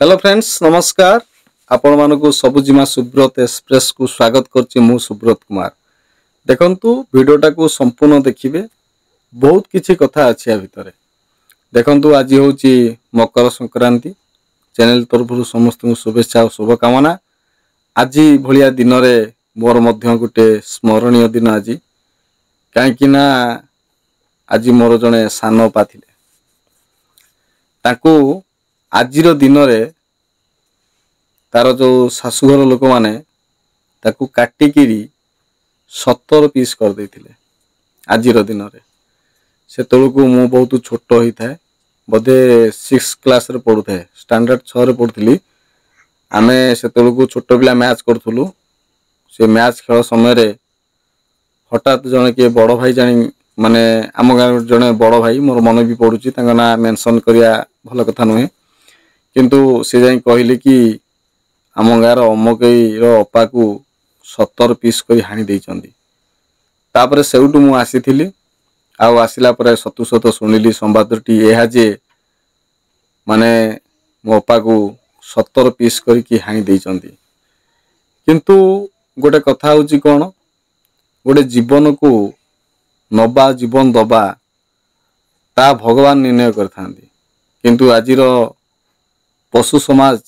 Hello friends नमस्कार। आपण मानकु सबुजिमा Subrat express को स्वागत करछि मु सुब्रत कुमार। देखंतु वीडियोटा को संपूर्ण देखिबे, बहुत किछि कथा अछि आ भितरे। देखंतु आज होछि मकर संक्रांति। चैनल तरफरु समस्त शुभेच्छा और शुभकामना। आज भलिया दिन रे मोर मध्य गुटे स्मरणीय दिन आज, काहेकि ना आज मोर जने सान पा थिले, ताकू आजिर दिन रे तार जो शाशुघर लोक माने ताकू काटिकी 17 पीस कर देथिले आजिर दिन रे। से तळकू मु बहुत छोट होई थाए, बोधे 6 क्लास रे पढु थाए, स्टैंडर्ड 6 रे पढुथली। आमे से तळकू छोट पिला मैच करथुलु। से मैच खेल समय रे हठात जने के बड़ भाई जानी माने आम गाँव जने बड़ भाई, मोर मन भी पड़ुची, तांका ना मेंशन करिया भल कथा नुहे, किंतु से जाई कहले कि आम गाँव अमकई अपा को 17 पीस कर हाणी देइचंदी। तापरे सेउटू मु आसीथिली, आउ आसिला परे सतु सत सुनिली संवादटी एहा जे माने मो अपा को 17 पीस करके हाणी देइचंदी। किंतु गोटे कथा होची कोन, गोटे जीवन को नबा जीवन दबा ता भगवान निर्णय करथांदी, किंतु आजिर पशु समाज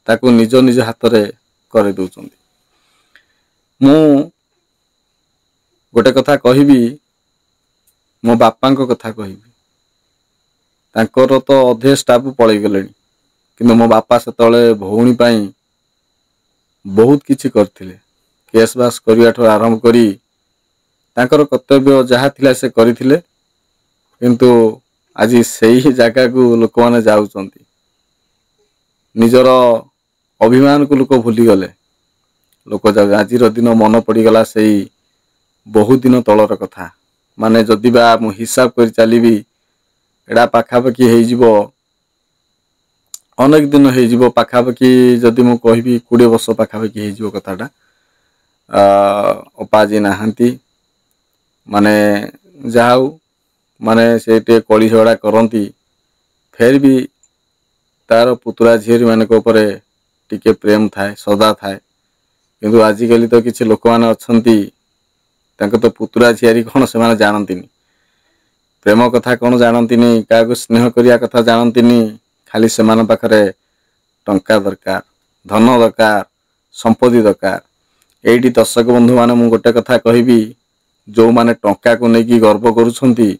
ताकू निज निज हाथ रे करे दउचंदी। मु गोटे कथा कहिबी, मो बापांको कथा कहिबी। तांकर तो अधे स्टाफ पळै गेलेनी, किंतु मो बापा सेतळे भौणी पई बहुत किछि करथिले। केस बास करिया ठो आरंभ करी तांकर कर्तव्य जहा थिला से करिथिले, किंतु आज सेही जागा को लोक माने जाउचंती। निजर अभिमान को लोक भूली गले। लोक आजिर दिन मन पड़ी गला सेही बहुत दिन तलर कथा। माने जदि बा मु हिसाब कर चलीबी, एडा पाखापाखि हेई जिवो, अनेक दिन हेई जिवो। पाखापाखि जदि मु कहबी 20 वर्ष पाखापाखि हेई जिवो कथाटा। अपाजी नाहंती, माने जाऊ माने सेटे कली झगड़ा करंती, फेर भी तार पुतुरा झीरी माने को ऊपर टिके प्रेम थाए, सदा थाए। किंतु आजिकली तो किछि लोक माने अछंती, तांको तो पुतुरा झीरी कोन से माने जानंतिनी, प्रेम कथा कोन जानंतिनी, काको स्नेह करिया कथा जानंतिनी। खाली से मान पाखरे टंका दरकार, धन दरकार, संपत्ति दरकार। एइडी दर्शक बंधु माने मु गोटे कथा कहिबी, जो माने टंका को नेकी गर्व करूछंती,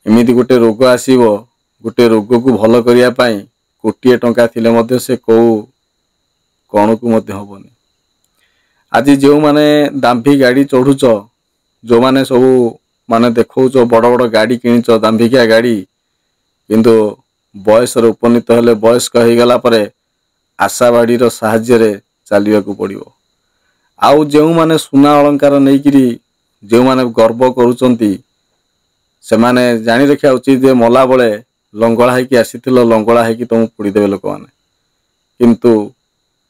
एमिति गोटे रोग आसीबो, गोटे रोग को भल करिया पई कोटिए टंका थिले मध्य से को कोन को मध्य होबनी। आज जो माने दाम्भी गाड़ी चढ़ुच, जो माने सब माने देखौच बड़ बड़ गाड़ी किनिच, दाम्भिकिया गाड़ी, किंतु बयस रे उपनीत हेले, बयस्क हो गला परे आशावाड़ी रो साहाय्य रे चलिया को पड़िबो। आउ जो माने सुना अलंकार नेकिरी जो माने गर्व करूचंती, से माने जानि रखिया उचित जे मला बळे लंगळा है कि आसीथिलो, लंगळा है कि तुम पुड़ी देबे लोक माने। किंतु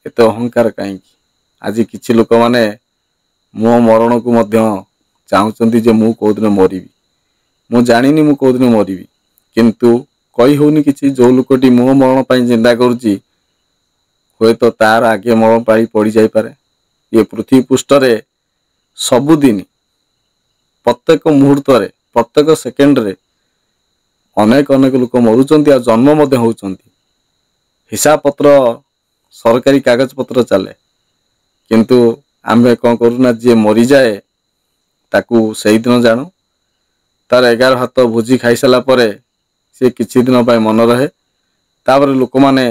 एते अहंकार काई? आज किछि लोक माने मो मरण को मध्य चाहुचंती जे मु को दिन मरिबी। मु जानिनी मु को दिन मरिबी, किंतु कहि होनी किछि। जो लोकटी मो मरण पई जिंदा करूची, होय तो तार आगे मरण पाई पड़ी जाई पारे। ये पृथ्वी पृष्ठ रे सबुदिन प्रत्येक मुहूर्त रे, प्रत्येक सेकेंड रे अनेक अनेक लोक मरुचंती आ जन्म मध्य होउचंती। हिसाब पत्र सरकारी कागज पत्र चले, किंतु आमे कोन करूना, जे मरी जाए ताकू सही दिन जानो, तार 11 हाथ भोजी खाई साला परे से किछि दिन पाई मन रहे, तापर लोक माने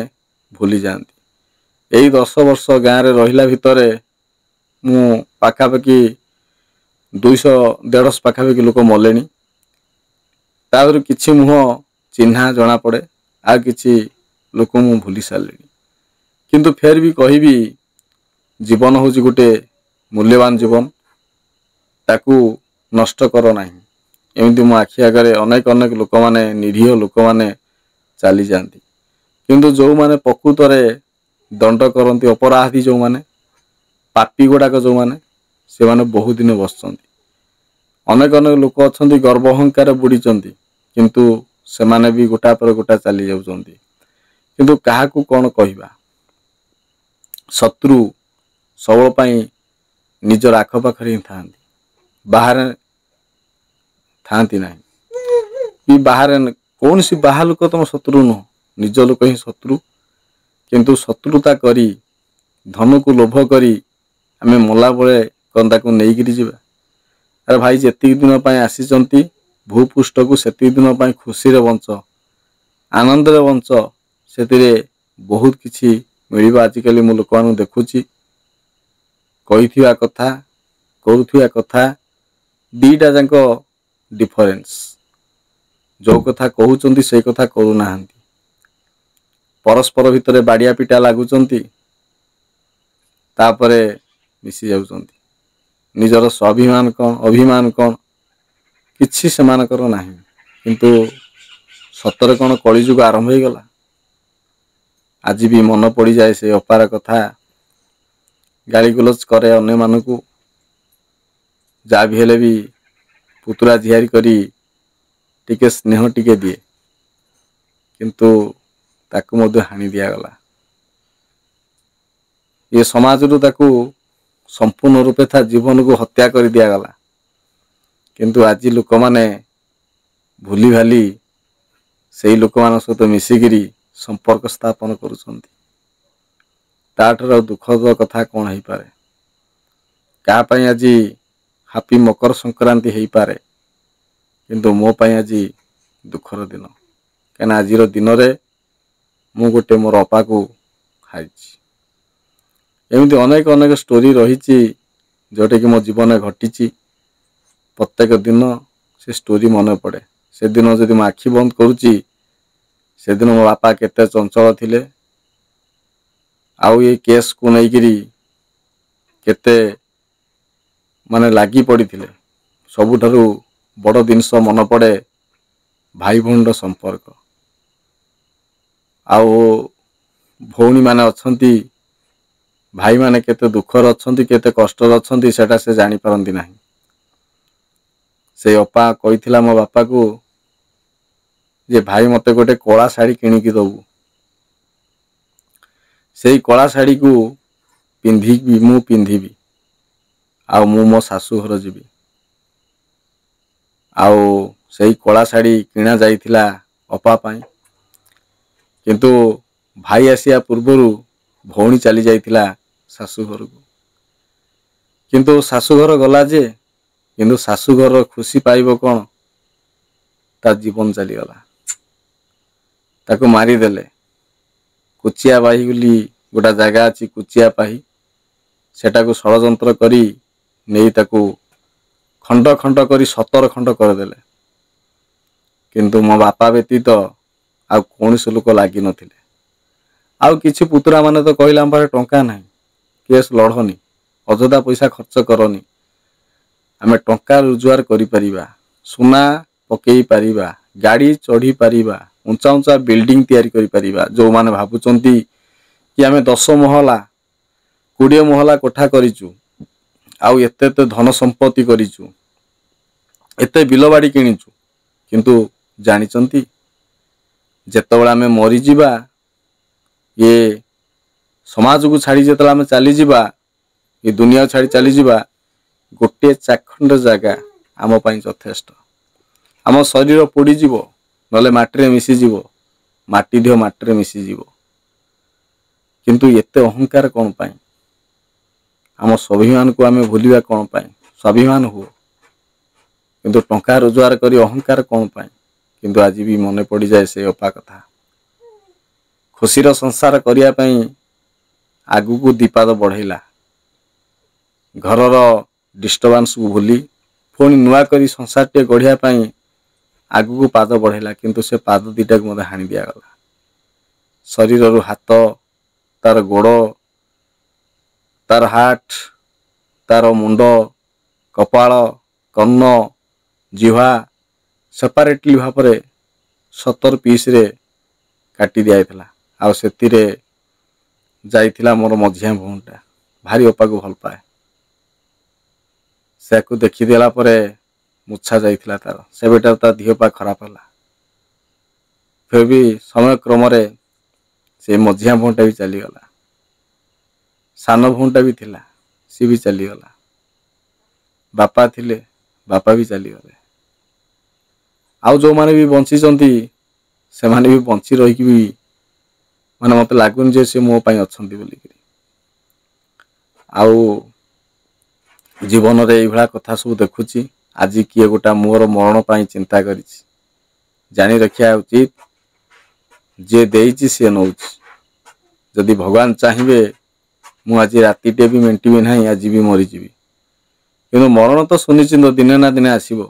भूली जांती। एई 10 वर्ष गाँ रे रहिला भितरे मु पाखापाखि 200-150 पाखापाखि लोक मलेनी। तापर किछि मुह चिन्हा जना पड़े, आ किछि लोक मु भूली सारलेनी। किंतु फेर भी कहिबी, जीवन होची गोटे मूल्यवान जीवन, ताकू नष्ट करो नाही। एमिति मो आखि आगरे अनेक अनेक लोक माने, निरीह लोक माने चली जांती। किंतु जो माने प्रकृत रे दंड करंती, अपराधी जो माने, पापी गुडाक जो माने, से माने बहुत दिन बसचंती। अनेक अनेक लोक अछंती गर्व अहंकार बुड़ीचंती, किंतु से माने भी गोटा पर गोटा चली जाउचंती। କିନ୍ତୁ କାହାକୁ କ'ଣ କହିବା? ଶତ୍ରୁ ସବୁବେଳେ ପାଇଁ ନିଜର ଆଖପାଖରେ ହିଁ ଥାଆନ୍ତି, ବାହାରେ ଥାଆନ୍ତି ନାହିଁ। କି ବାହାରେ କୌଣସି ବାହାର ଲୋକ ତମ ଶତ୍ରୁ ନୁହଁ, ନିଜ ଲୋକ ହିଁ ଶତ୍ରୁ। କିନ୍ତୁ ଶତ୍ରୁତା କରି ଧନକୁ ଲୋଭ କରି ଆମେ ମଲା ବେଳେ କ'ଣ ତାକୁ ନେଇକିରି ଯିବା? ଆରେ ଭାଇ, ଯେତିକି ଦିନ ପାଇଁ ଆସିଛନ୍ତି ଭୂପୃଷ୍ଠକୁ ସେତିକି ଦିନ ପାଇଁ ଖୁସିରେ ବଞ୍ଚ, ଆନନ୍ଦରେ ବଞ୍ଚ। ସେଥିରେ ବହୁତ କିଛି ମିଳିବ। ଆଜିକାଲି ମୁଁ ଲୋକମାନଙ୍କୁ ଦେଖୁଛି କହିଥିବା କଥା କରୁଥିବା କଥା ଦୁଇଟା ଯାକ ଡିଫରେନ୍ସ। ଯେଉଁ କଥା କହୁଛନ୍ତି ସେଇ କଥା କରୁନାହାନ୍ତି, ପରସ୍ପର ଭିତରେ ବାଡ଼ିଆ ପିଟା ଲାଗୁଛନ୍ତି, ତାପରେ ମିଶି ଯାଉଛନ୍ତି। ନିଜର ସ୍ୱାଭିମାନ କ'ଣ ଅଭିମାନ କ'ଣ କିଛି ସେମାନଙ୍କର ନାହିଁ। କିନ୍ତୁ ସତରେ କ'ଣ କଳିଯୁଗ ଆରମ୍ଭ ହୋଇଗଲା? ଆଜି ବି ମନେ ପଡ଼ିଯାଏ ସେ ଅପାର କଥା। ଗାଳିଗୁଲଜ କରେ ଅନ୍ୟମାନଙ୍କୁ, ଯାହା ବି ହେଲେ ବି ପୁତୁରା ଝିଆରୀ କରି ଟିକେ ସ୍ନେହ ଟିକେ ଦିଏ, କିନ୍ତୁ ତାକୁ ମଧ୍ୟ ହାଣି ଦିଆଗଲା। ଏ ସମାଜରୁ ତାକୁ ସମ୍ପୂର୍ଣ୍ଣ ରୂପେ ତା ଜୀବନକୁ ହତ୍ୟା କରି ଦିଆଗଲା। କିନ୍ତୁ ଆଜି ଲୋକମାନେ ଭୁଲି ଭାଲି ସେଇ ଲୋକମାନଙ୍କ ସହିତ ମିଶିକିରି ସମ୍ପର୍କ ସ୍ଥାପନ କରୁଛନ୍ତି। ତାଠାରୁ ଆଉ ଦୁଃଖଦ କଥା କ'ଣ ହେଇପାରେ? କାହା ପାଇଁ ଆଜି ହାପି ମକର ସଂକ୍ରାନ୍ତି ହେଇପାରେ, କିନ୍ତୁ ମୋ ପାଇଁ ଆଜି ଦୁଃଖର ଦିନ। କାହିଁକିନା ଆଜିର ଦିନରେ ମୁଁ ଗୋଟେ ମୋର ଅପାକୁ ହାରିଛି। ଏମିତି ଅନେକ ଅନେକ ଷ୍ଟୋରି ରହିଛି ଯେଉଁଟାକି ମୋ ଜୀବନରେ ଘଟିଛି। ପ୍ରତ୍ୟେକ ଦିନ ସେ ଷ୍ଟୋରି ମନେ ପଡ଼େ। ସେଦିନ ଯଦି ମୁଁ ଆଖି ବନ୍ଦ କରୁଛି, ସେଦିନ ମୋ ବାପା କେତେ ଚଞ୍ଚଳ ଥିଲେ, ଆଉ ଏ କେସ୍କୁ ନେଇକିରି କେତେ ଲାଗି ପଡ଼ିଥିଲେ। ସବୁଠାରୁ ବଡ଼ ଜିନିଷ ମନେ ପଡ଼େ ଭାଇ ଭଉଣୀର ସମ୍ପର୍କ। ଆଉ ଭଉଣୀମାନେ ଅଛନ୍ତି, ଭାଇମାନେ କେତେ ଦୁଃଖରେ ଅଛନ୍ତି, କେତେ କଷ୍ଟରେ ଅଛନ୍ତି, ସେଟା ସେ ଜାଣିପାରନ୍ତି ନାହିଁ। ସେଇ ଅପା କହିଥିଲା ମୋ ବାପାକୁ ଯେ ଭାଇ ମୋତେ ଗୋଟେ କଳା ଶାଢ଼ୀ କିଣିକି ଦେବୁ। ସେଇ କଳା ଶାଢ଼ୀକୁ ମୁଁ ପିନ୍ଧିବି, ଆଉ ମୁଁ ମୋ ଶାଶୁ ଘର ଯିବି। ଆଉ ସେଇ କଳା ଶାଢ଼ୀ କିଣା ଯାଇଥିଲା ଅପା ପାଇଁ। କିନ୍ତୁ ଭାଇ ଆସିବା ପୂର୍ବରୁ ଭଉଣୀ ଚାଲି ଯାଇଥିଲା ଶାଶୁଘରକୁ। କିନ୍ତୁ ଶାଶୁଘର ଗଲା ଯେ, କିନ୍ତୁ ଶାଶୁଘର ଖୁସି ପାଇବ କ'ଣ? ତା ଜୀବନ ଚାଲିଗଲା। ତାକୁ ମାରିଦେଲେ। କୁଚିଆ ବାହି ବୋଲି ଗୋଟା ଜାଗା ଅଛି, କୁଚିଆ ପାହି, ସେଟାକୁ ଷଡ଼ଯନ୍ତ୍ର କରି ନେଇ ତାକୁ ଖଣ୍ଡ ଖଣ୍ଡ କରି 17 ଖଣ୍ଡ କରିଦେଲେ। କିନ୍ତୁ ମୋ ବାପା ବ୍ୟତୀତ ଆଉ କୌଣସି ଲୋକ ଲାଗିନଥିଲେ। ଆଉ କିଛି ପୁତୁରା ମାନେ ତ କହିଲେ ଆମ ପାଖରେ ଟଙ୍କା ନାହିଁ, କେସ୍ ଲଢ଼ନି, ଅଯଥା ପଇସା ଖର୍ଚ୍ଚ କରନି, ଆମେ ଟଙ୍କା ରୋଜଗାର କରିପାରିବା, ସୁନା ପକେଇ ପାରିବା, ଗାଡ଼ି ଚଢ଼ି ପାରିବା, ଉଞ୍ଚା ଉଞ୍ଚା ବିଲ୍ଡିଂ ତିଆରି କରିପାରିବା। ଯେଉଁମାନେ ଭାବୁଛନ୍ତି କି ଆମେ 10 ମହଲା 20 ମହଲା କୋଠା କରିଛୁ, ଆଉ ଏତେ ଏତେ ଧନ ସମ୍ପତ୍ତି କରିଛୁ, ଏତେ ବିଲବାଡ଼ି କିଣିଛୁ, କିନ୍ତୁ ଜାଣିଛନ୍ତି ଯେତେବେଳେ ଆମେ ମରିଯିବା, ଏ ସମାଜକୁ ଛାଡ଼ି ଯେତେବେଳେ ଆମେ ଚାଲିଯିବା, ଏ ଦୁନିଆକୁ ଛାଡ଼ି ଚାଲିଯିବା, ଗୋଟିଏ ଚାଖଣ୍ଡ ଜାଗା ଆମ ପାଇଁ ଯଥେଷ୍ଟ। ଆମ ଶରୀର ପୋଡ଼ିଯିବ, ନହେଲେ ମାଟିରେ ମିଶିଯିବ, ମାଟି ଦେହ ମାଟିରେ ମିଶିଯିବ। କିନ୍ତୁ ଏତେ ଅହଙ୍କାର କ'ଣ ପାଇଁ? ଆମ ସ୍ୱାଭିମାନକୁ ଆମେ ଭୁଲିବା କ'ଣ ପାଇଁ? ସ୍ୱାଭିମାନ ହୁଅ, କିନ୍ତୁ ଟଙ୍କା ରୋଜଗାର କରି ଅହଙ୍କାର କ'ଣ ପାଇଁ? କିନ୍ତୁ ଆଜି ବି ମନେ ପଡ଼ିଯାଏ ସେ ଅପା କଥା। ଖୁସିର ସଂସାର କରିବା ପାଇଁ ଆଗକୁ ଦିପାଦ ବଢ଼େଇଲା, ଘରର ଡିଷ୍ଟର୍ବାନ୍ସକୁ ଭୁଲି ପୁଣି ନୂଆ କରି ସଂସାରଟିଏ ଗଢ଼ିବା ପାଇଁ ଆଗକୁ ପାଦ ବଢ଼େଇଲା। କିନ୍ତୁ ସେ ପାଦ ଦୁଇଟାକୁ ମୋତେ ହାଣି ଦିଆଗଲା। ଶରୀରରୁ ହାତ, ତାର ଗୋଡ଼, ତାର ହାର୍ଟ, ତାର ମୁଣ୍ଡ, କପାଳ, କର୍ଣ୍ଣ, ଜିହ୍ୱା ସେପାରେଟଲି ଭାବରେ 17 ପିସ୍ରେ କାଟି ଦିଆଯାଇଥିଲା। ଆଉ ସେଥିରେ ଯାଇଥିଲା ମୋର ମଝିଆ ଭଉଣୀଟା, ଭାରି ଅପାକୁ ଭଲ ପାଏ। ସେକୁ ଦେଖିଦେଲା ପରେ ମୂର୍ଚ୍ଛା ଯାଇଥିଲା ତାର। ସେବେଠାରୁ ତା ଦେହ ପା ଖରାପ ହେଲା। ଫିର୍ ବି ସମୟ କ୍ରମରେ से मझिया भौणटा भी चलीगला, सान भौणटा भी थिला सी भी चलीगला, बापा थिले बापा भी चलीगले। आउ जो माने भी बंची से माने भी बंची रही भी माने मत लगुन जे से मो पाई अछंती बोली करी। आउ जीवन रे एई भला कथा सब देखुची। आज किए गोटा मोर मरण पाई चिंता करिछि, जानी रखिया उचित जे देइछि से नौछि। जदि भगवान चाहिए मु आज रातिटे भी मेंटिबी नहीं, आज भी मरीजीवी। किंतु मरण तो सुनिश्चित दिने ना दिने आसीबो,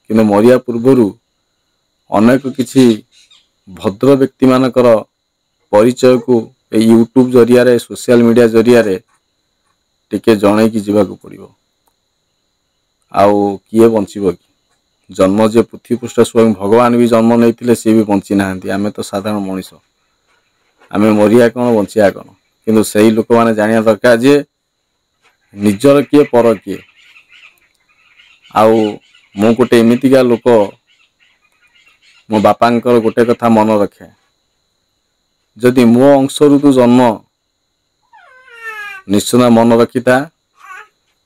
किंतु मरिया पूर्वरु अनेक किछि भद्र व्यक्ति मानकर परिचय को यूट्यूब जरिया रे सोशल मीडिया जरिया रे टिके जणे की जीवाक पड़िबो। आउ किए बंचिबो कि? जन्म जे पृथ्वी पृष्ठ स्वयं भगवान भी जन्म नहीं सी भी बंची नाहांती। आमे तो साधारण मनीष, आमे मरिया कौन बंचिया कौन। किंतु सही लोक माने जानिया दरकार जे निजर किए पर किए। आउ मु गोटे एमितिका लोक, मो बापांकर गोटे कथा मन रखे, जदि मो अंशरु तू जन्म निश्चय मन रखिता,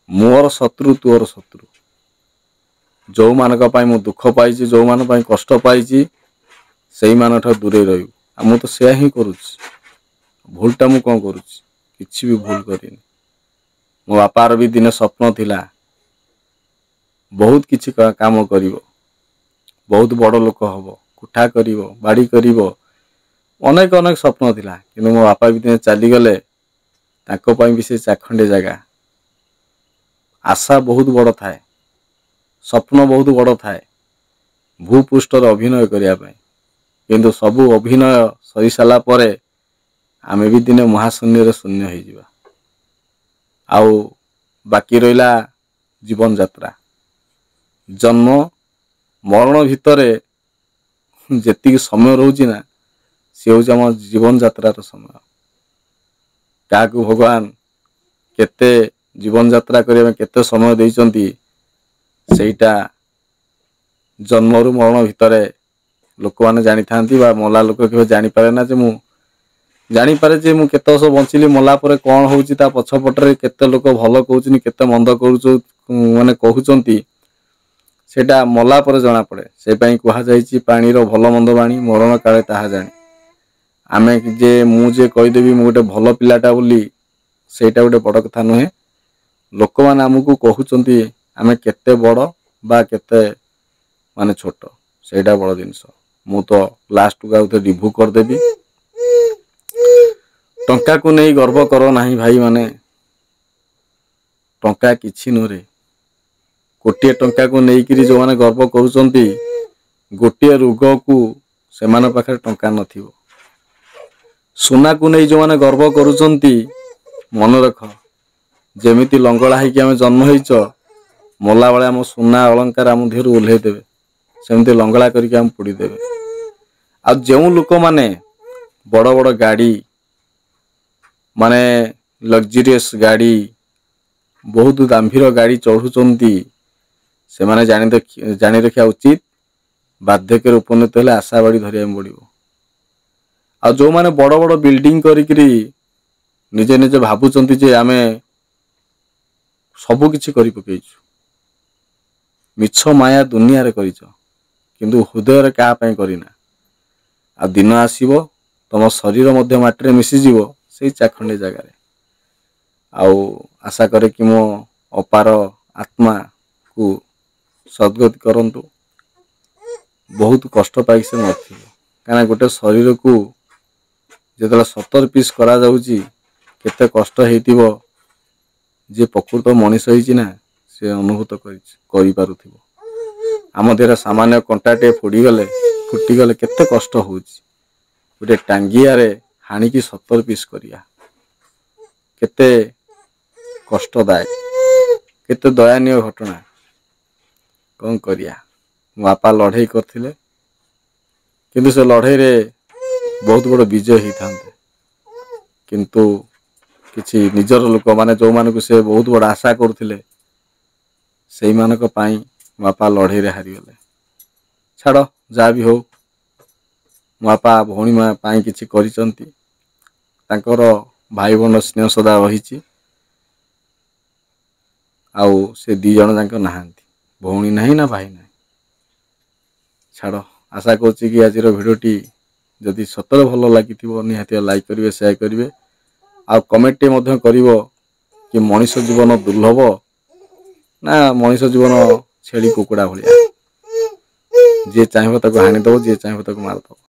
मोर शत्रु तोर शत्रु। जो मानक पाई मु दुख पाइछि, जो मान पाई कष्ट पाइछि, सेई मान ठा दूरे रहिबु। आ मु तो सेया ही करूछि। भूलटा मु कोन करूछि? किछि भी भूल करिनि। मो बापार भी दिने स्वप्न थिला बहुत किछि काम करिवो, बहुत बड़ लोक हबो, कुठा करिवो, बाड़ी करिवो, अनेक अनेक स्वप्न थिला। किंतु मो बापा भी दिने चली गले, ताको पाई भी से चाखंडे जगह। आशा बहुत बड़ थाए, स्वप्न बहुत बड़ थाए भूपृष्ठर अभिनय करिया पाई। किंतु सबु अभिनय सरी साला परे आमे भी दिने महाशून्य रे शून्य हो जिबा। आउ बाकी रहिला जीवन यात्रा। जन्म मरण भितरे जेतिक समय रहउची ना, से होउची हम जीवन यात्रार समय। काकू भगवान केते जीवन यात्रा करिया केते समय देइचंती, सेटा जन्मरु मरण भितरे लोक माने जानी थांती। बा मला लोक के जानी पारे ना जे मु जानी पारे जे मु केते वर्ष बंचिली, मला परे कोन होउची ता पछपटरे केते लोक भलो कहउचनी, केते मंद कहउचो माने कहउचंती, सेटा मला परे जाना पड़े। से पई कहा जाईची पानी रो भलो मंद बाणी, मरण काले ताहा जानी। आमे जे मु जे कहि देबी मु गोटे भलो पिलाटा बोली, सेटा गोटे बड़ कथा नहे। लोक माने हमकु कहउचंती आमे केते बड़ बा केते माने छोट, सेटा बड़ जिंस। मु तो लास्ट को आउते रिव्यू कर देबी। टंका को नहीं गर्व करो नाही भाई माने, टंका किछि नरे। गोटे टंका को नहीं करी जो माने गर्व करूचंती, गोटे रोग को से माने पाखरे टंका नथिबो। सोना को नहीं जो माने गर्व करूचंती, मन रख जेमिति लंगड़ा है कि आमे जन्म होइच, मला बेले हम सोना अलंकार आम देहरु ओल्हे देबे, सेमति लंगड़ा करके आम पुड़ी देबे। आ जेउ लोक माने बड़ बड़ गाड़ी माने लग्जरियस गाड़ी, बहुत दाम्भीर गाड़ी चढ़ुचंती, से माने जानी रखिया उचित बार्धक्य उपनीत हेले आशा बाड़ी धरिया पड़िबो। आ जो माने बड़ बड़ बिल्डिंग करिकरी निजे निजे भाबुचंती जे आमे सबु किछि करि पकेइछु, मिछ माया दुनिया रे करिछ, किंतु हृदय रे का पई करिना। आ दिन आसीबो तम शरीर मध्य माटी रे मिसी जीवो, सेई चाखंडे जगह रे। आउ आशा करे कि मो अपार आत्मा को सद्गति करंतु। बहुत कष्ट पाई से मरथिबो, काना गोटे शरीर को जेतला 70 पीस करा जाउची, केते कष्ट हेतिबो जे प्रकृत मनीष होइची ना, से अनुभूत करि पारुथिबो। आम देहरे सामान्य कंटाटे फुटी गले केते कष्ट होउची। गोटे टांगिया रे हाणी की 70 पीस करिया केते कष्टदायक, केते दयानीय घटना। कौन करिया, बापा लड़ाई करथिले, किंतु से लड़ाई रे बहुत बड़ विजय ही थांते। किंतु किछि निजर लोक माने जो मानकु से बहुत बड़ आशा करथिले, सेई मानक पाई बापा लड़ाई रे हारि गले। छाड़ जा भी हो, बापा भौणी मा पाई किछि करिसंती, ତାଙ୍କର ଭାଇ ଭଉଣୀର ସ୍ନେହ ସଦା ରହିଛି। ଆଉ ସେ 2 ଜଣ ଯାକ ନାହାନ୍ତି, ଭଉଣୀ ନାହିଁ ନା ଭାଇ ନାହିଁ। ଛାଡ଼, ଆଶା କରୁଛି କି ଆଜିର ଭିଡ଼ିଓଟି ଯଦି ସତରେ ଭଲ ଲାଗିଥିବ ନିହାତି ଲାଇକ୍ କରିବେ, ସେୟାର କରିବେ, ଆଉ କମେଣ୍ଟଟି ମଧ୍ୟ କରିବ କି ମଣିଷ ଜୀବନ ଦୁର୍ଲଭ ନା ମଣିଷ ଜୀବନ ଛେଳି କୁକୁଡ଼ା ଭଳିଆ। ଯିଏ ଚାହିଁବ ତାକୁ ହାଣିଦେବ, ଯିଏ ଚାହିଁବ ତାକୁ ମାରିଦେବ।